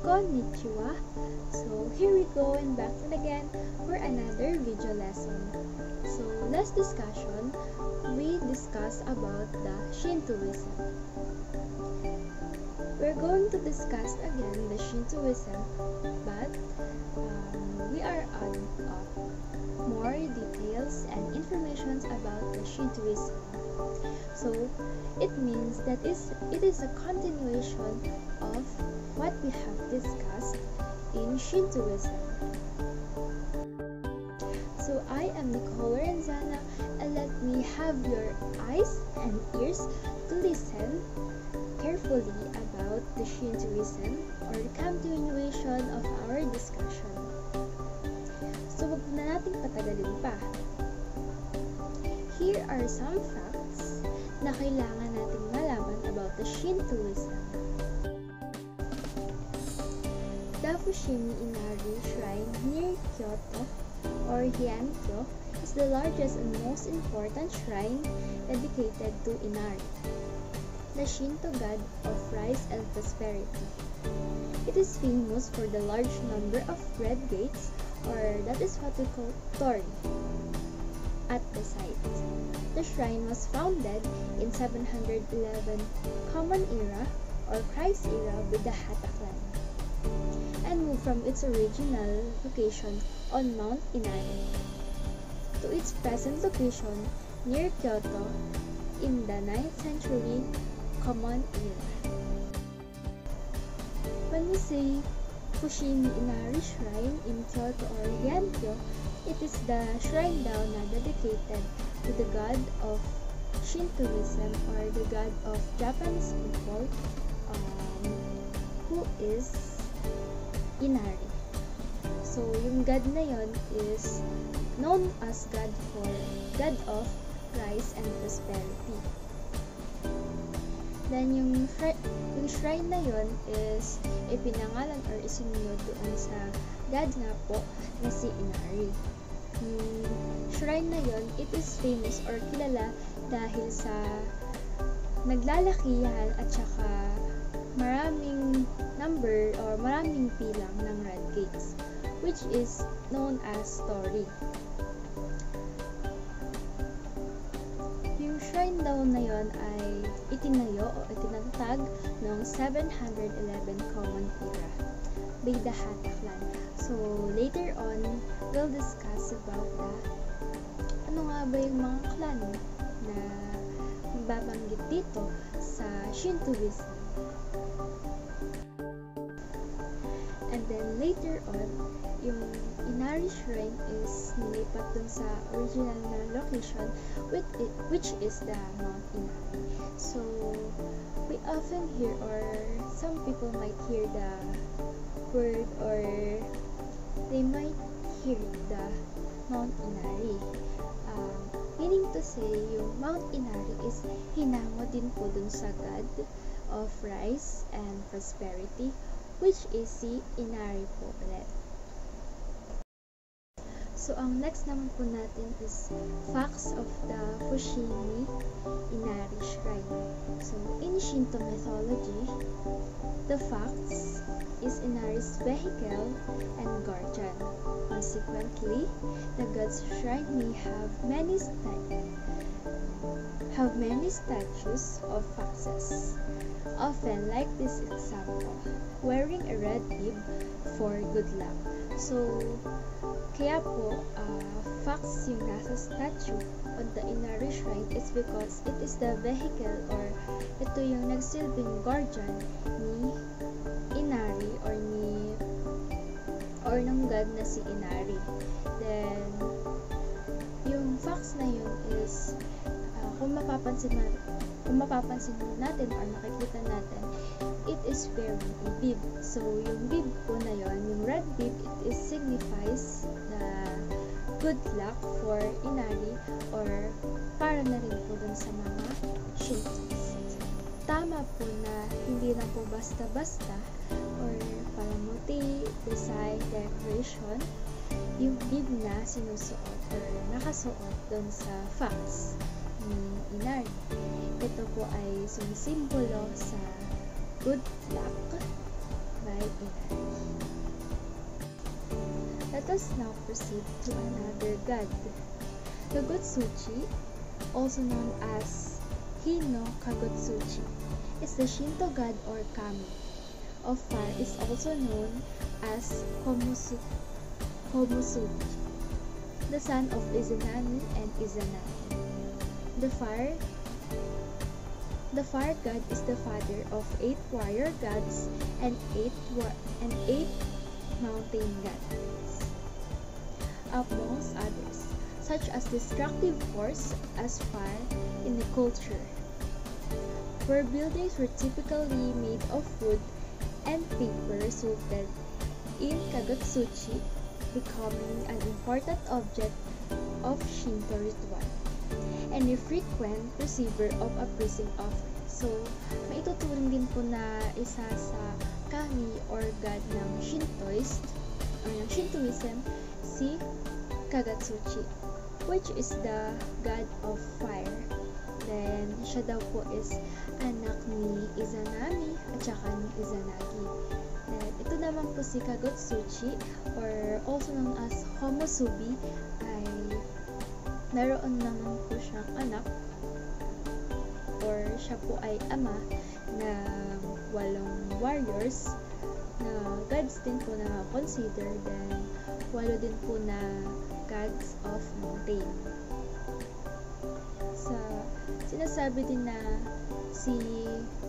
Konnichiwa. So here we go and back again for another video lesson. So last discussion, we discussed about the Shintoism. We're going to discuss again the Shintoism, but we are on more details and information about the Shintoism. So it means that it is a continuation of what we have discussed in Shintoism. So I am Nicole Lorenzana, and let me have your eyes and ears to listen carefully about the Shintoism or the continuation of our discussion. So wag na nating patagalin pa. Here are some facts na kailangan nating malaman about the Shintoism. The Fushimi Inari Shrine near Kyoto or Heian-kyo is the largest and most important shrine dedicated to Inari, the Shinto god of rice and prosperity. It is famous for the large number of red gates, or that is what we call torii, at the site. The shrine was founded in 711 Common Era or Christ Era with the Hata clan, and moved from its original location on Mount Inari to its present location near Kyoto in the 9th century Common Era. When we say Fushimi Inari Shrine in Kyoto or Heian-kyo, it is the shrine daw na dedicated to the god of Shintoism or the god of Japanese people, who is Inari. So, yung god na yon is known as god of rice and prosperity. Then, yung shrine na yon is ipinangalan or isinunod doon sa god nga po na si Inari. Yung shrine na yon, it is famous or kilala dahil sa naglalakihan at saka maraming number or maraming pilang ng red gates, which is known as torii. Yung shrine daw na yon ay itinayo o itinatag noong 711 Common Era by the Hata clan. So later on, we'll discuss about ano nga ba yung mga clan na mababanggit dito sa Shintoism. And then later on, yung Inari Shrine is nilipat dun sa original na location which is the Mount Inari. So, we often hear or some people might hear the word or they might hear the Mount Inari. Meaning to say, yung Mount Inari is hinango din po dun sa god of rice and prosperity, which is si Inari po ulit. So, ang next naman po natin is facts of the Fushimi Inari Shrine. So, in Shinto mythology, the facts is Inari's vehicle and guardian. Consequently, the god's shrine may have many statues of foxes, often like this example, wearing a red bib for good luck. So, kaya po, fox yung nasa statue on the Inari Shrine is because it is the vehicle or ito yung nagsilbing guardian ni Inari or ng god na si Inari. Then, yung fox na yun is kung mapapansin natin or makikita natin, it is wearing a bib. So, yung bib po na yun, yung red bib, it signifies the good luck for Inari or para na rin po dun sa mga Shintoists. Tama po na hindi lang po basta-basta or palamuti, design, decoration, yung bib na sinusuot or nakasuot dun sa fox ni Inari. Ito po ay sumisimbolo sa good luck, by Inari. Let us now proceed to another god. Kagutsuchi, also known as Hino Kagutsuchi, is the Shinto god or kami of fire, is also known as Homusugi, the son of Izanami and Izanagi. The fire god is the father of 8 warrior gods and 8 mountain gods, amongst others, such as destructive force as fire in the culture, where buildings were typically made of wood and paper, resulted in Kagutsuchi becoming an important object of Shinto ritual and a frequent receiver of a praising offering. So, maituturing din po na isa sa kami or god ng Shintoist or ng Shintoism si Kagutsuchi, which is the god of fire. Then, siya daw po is anak ni Izanami at saka ni Izanagi. Then, ito naman po si Kagutsuchi or also known as Homusubi ay naroon naman po siyang anak or siya po ay ama ng 8 warriors na gods din po na consider, then 8 din po na gods of mountain. Sinasabi din na si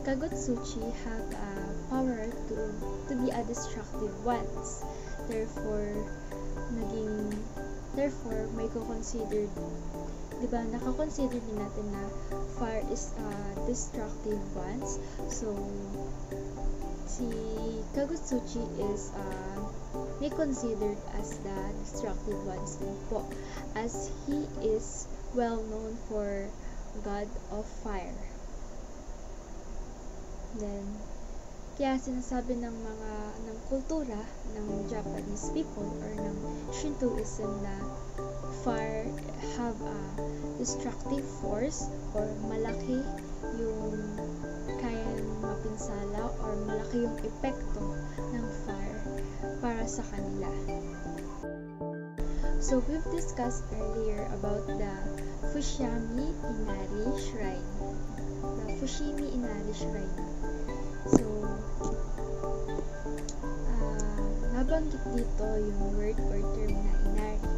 Kagutsuchi have a power to be a destructive ones. Therefore, may consider, diba, nakakonsider din natin na fire is destructive ones. So, si Kagutsuchi is may considered as the destructive ones din po, as he is well known for god of fire. Then, kaya sinasabi ng kultura ng Japanese people or ng Shintoism na fire have a destructive force or malaki yung kayang mapinsala or malaki yung epekto ng fire para sa kanila. So, we've discussed earlier about the Fushimi Inari Shrine. The Fushimi Inari Shrine. So, nabanggit dito yung word or term na Inari,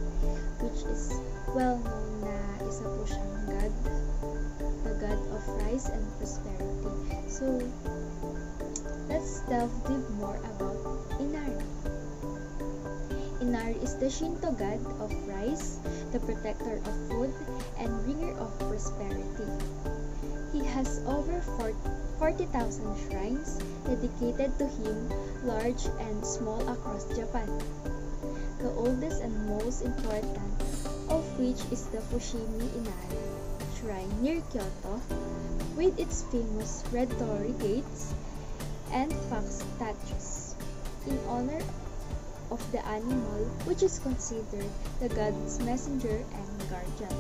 which is well known na isa po siyang god, the god of rice and prosperity. So, let's delve deep more about Inari. Inari is the Shinto god of rice, the protector of food, and bringer of prosperity. He has over 40,000 shrines dedicated to him, large and small, across Japan. The oldest and most important of which is the Fushimi Inari Shrine near Kyoto, with its famous red torii gates and fox statues, in honor of the animal which is considered the god's messenger and guardian.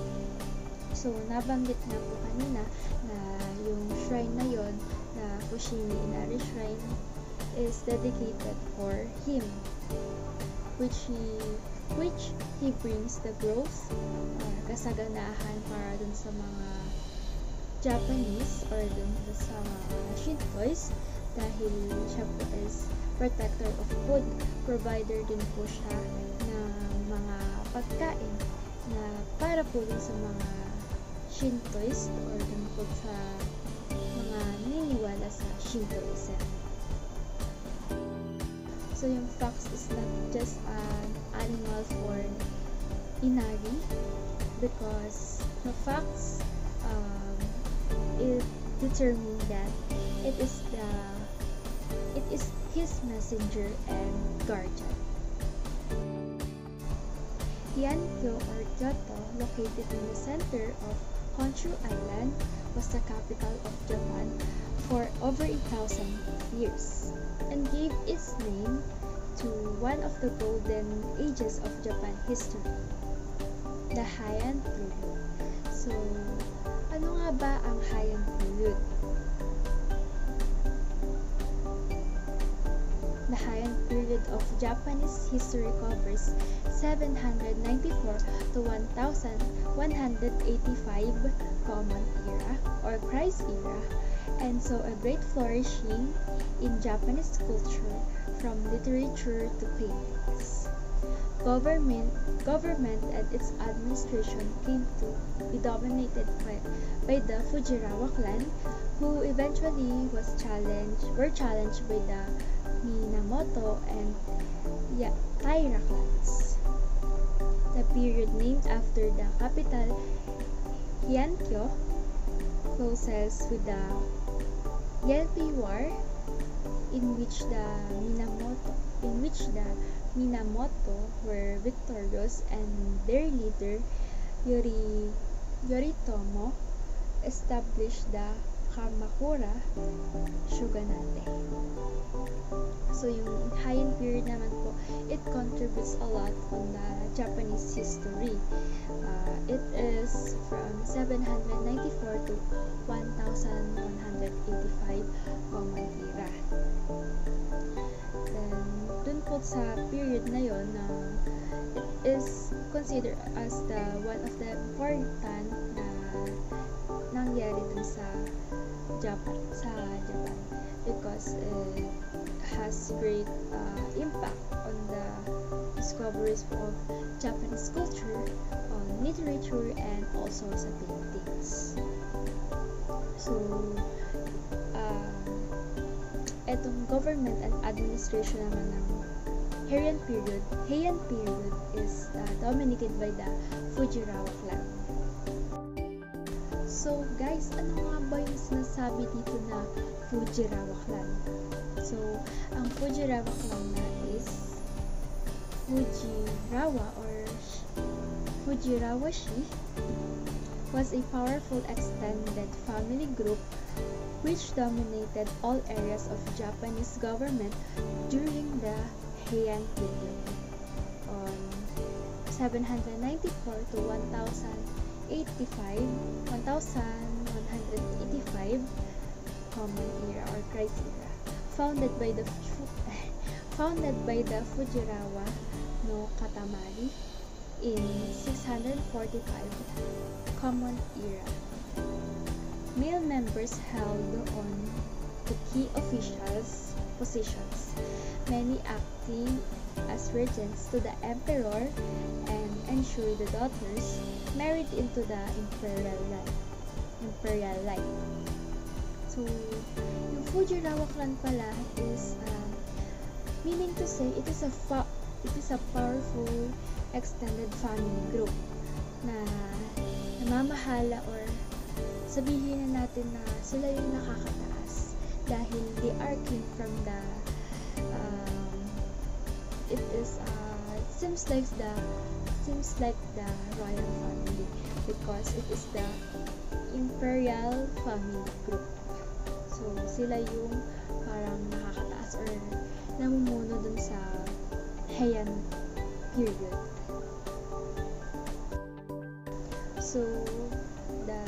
So, nabanggit na po kanina na yung shrine na yon na Fushimi Inari Shrine is dedicated for him, which he brings the growth or kasaganahan para dun sa mga Japanese or dun sa mga Shintoist, dahil siya po is protector of food, provider din po siya ng mga pagkain na para po din sa mga Shintoist or din po sa mga naniniwala sa Shintoism. So, yung fox is not just an animal for Inari, because the fox it determined that it is his messenger and guardian. Hyankyo or Kyoto, located in the center of Honshu Island, was the capital of Japan for over 1,000 years and gave its name to one of the golden ages of Japan history, the Heian period. So, ano nga ba ang Heian period? The period of Japanese history covers 794 to 1185 Common Era or Christ Era, and saw a great flourishing in Japanese culture from literature to paintings. Government and its administration came to be dominated by the Fujiwara clan, who eventually were challenged by the Minamoto and Taira clans. The period named after the capital Heian-kyo closes with the Yenpei War, in which the Minamoto were victorious and their leader Yoritomo established the Kamakura Shogunate. So yung Heian period naman po, it contributes a lot on the Japanese history. It is from 794 to 1185 Common Era. Then, dun po sa period na yon, it is considered as one of the important na nangyari dun sa Japan because it has great impact on the discoveries of Japanese culture, on literature, and also sa paintings. So, etong government and administration naman ng Heian period is dominated by the Fujiwara clan. So guys, ano nga ba yung sinasabi dito na Fujiwara clan? So, ang Fujiwara clan na is Fujiwara-shi was a powerful extended family group which dominated all areas of Japanese government during the Heian period on 794 to 1185 Common Era or Christ Era, founded by the Fujiwara no Katamari in 645 Common Era. Male members held on the key officials positions, many acting as regents to the emperor and ensure the daughters married into the imperial line. So, yung Fujiwara clan pala is meaning to say it is a powerful extended family group na namamahala, or sabihin na natin na sila yung nakakataas dahil they are king from the it seems like the royal family because it is the imperial family group. So sila yung parang nakakataas or namumuno dun sa Heian period. So the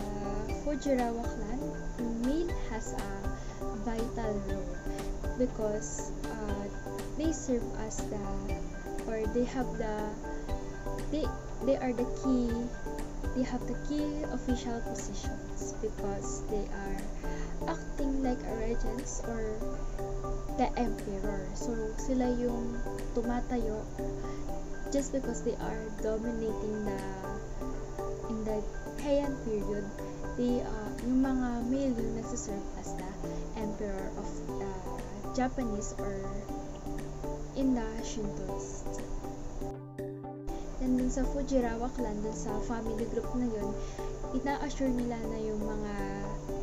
Fujiwara clan, male has a vital role because they serve as they are the key official positions because they are acting like a regents or the emperor. So sila yung tumatayo just because they are dominating in the Heian period. Yung mga male yung nagsiserve as the emperor of the Japanese or in the Shintoist. Then dun sa Fujiwara clan, dun sa family group na yun, ina-assure nila na yung mga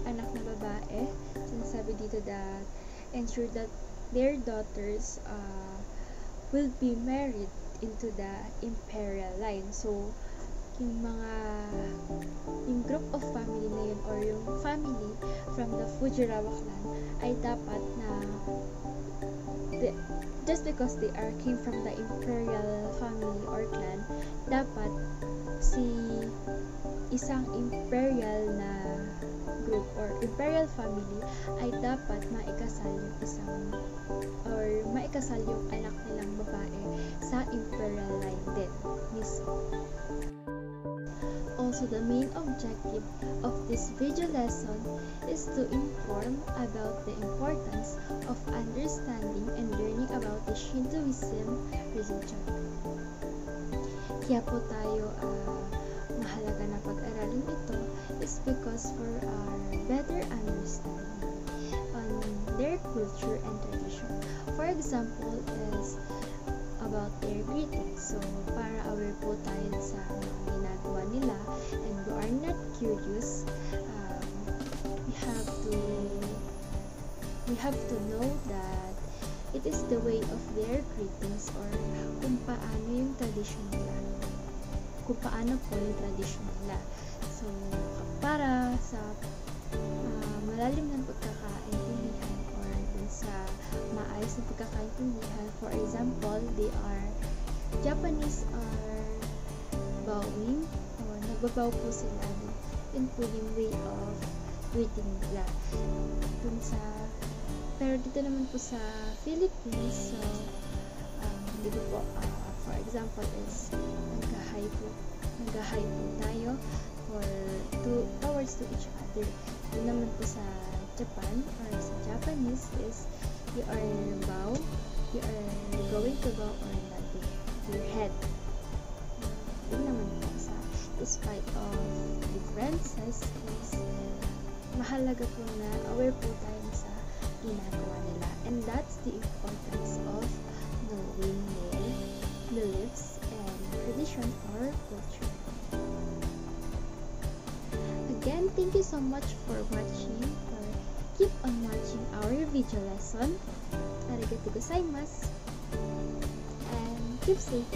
anak na babae, sinasabi dito that ensure that their daughters will be married into the imperial line. So yung group of family na yun or yung family from the Fujiwara clan ay dapat na just because they came from the imperial family or clan, dapat isang imperial na group or imperial family ay dapat maikasal yung anak nilang babae sa imperial line din mismo. Also, the main objective of this video lesson is to inform about the importance of understanding and learning about the Shintoism religion. Kaya po tayo mahalaga na pag-aralin ito is because for our better understanding on their culture and tradition. For example is about their greetings. So, para aware po tayo sa mga ginagawa nila and we are not curious, we have to know that it is the way of their greetings or kung paano yung tradition nila. Kung paano po yung tradition nila. So, para sa malalim ng pagkakaintindihan or sa maayos na pagkakaintindihan, for example, Japanese are bowing or nagbabow po sila. Yun po yung way of greeting nila. Pero dito naman po sa Philippines, so dito po, for example is nag-hi po tayo towards to each other. Dito naman po sa Japan or sa Japanese is you are going to bow or nodding your head. Yun naman po despite of differences is mahalaga po na aware po tayo sa ginagawa nila, and that's the importance of knowing their beliefs and tradition or culture. Again, thank you so much for watching, or keep on watching our video lesson. Arigatou gozaimasu, and keep safe.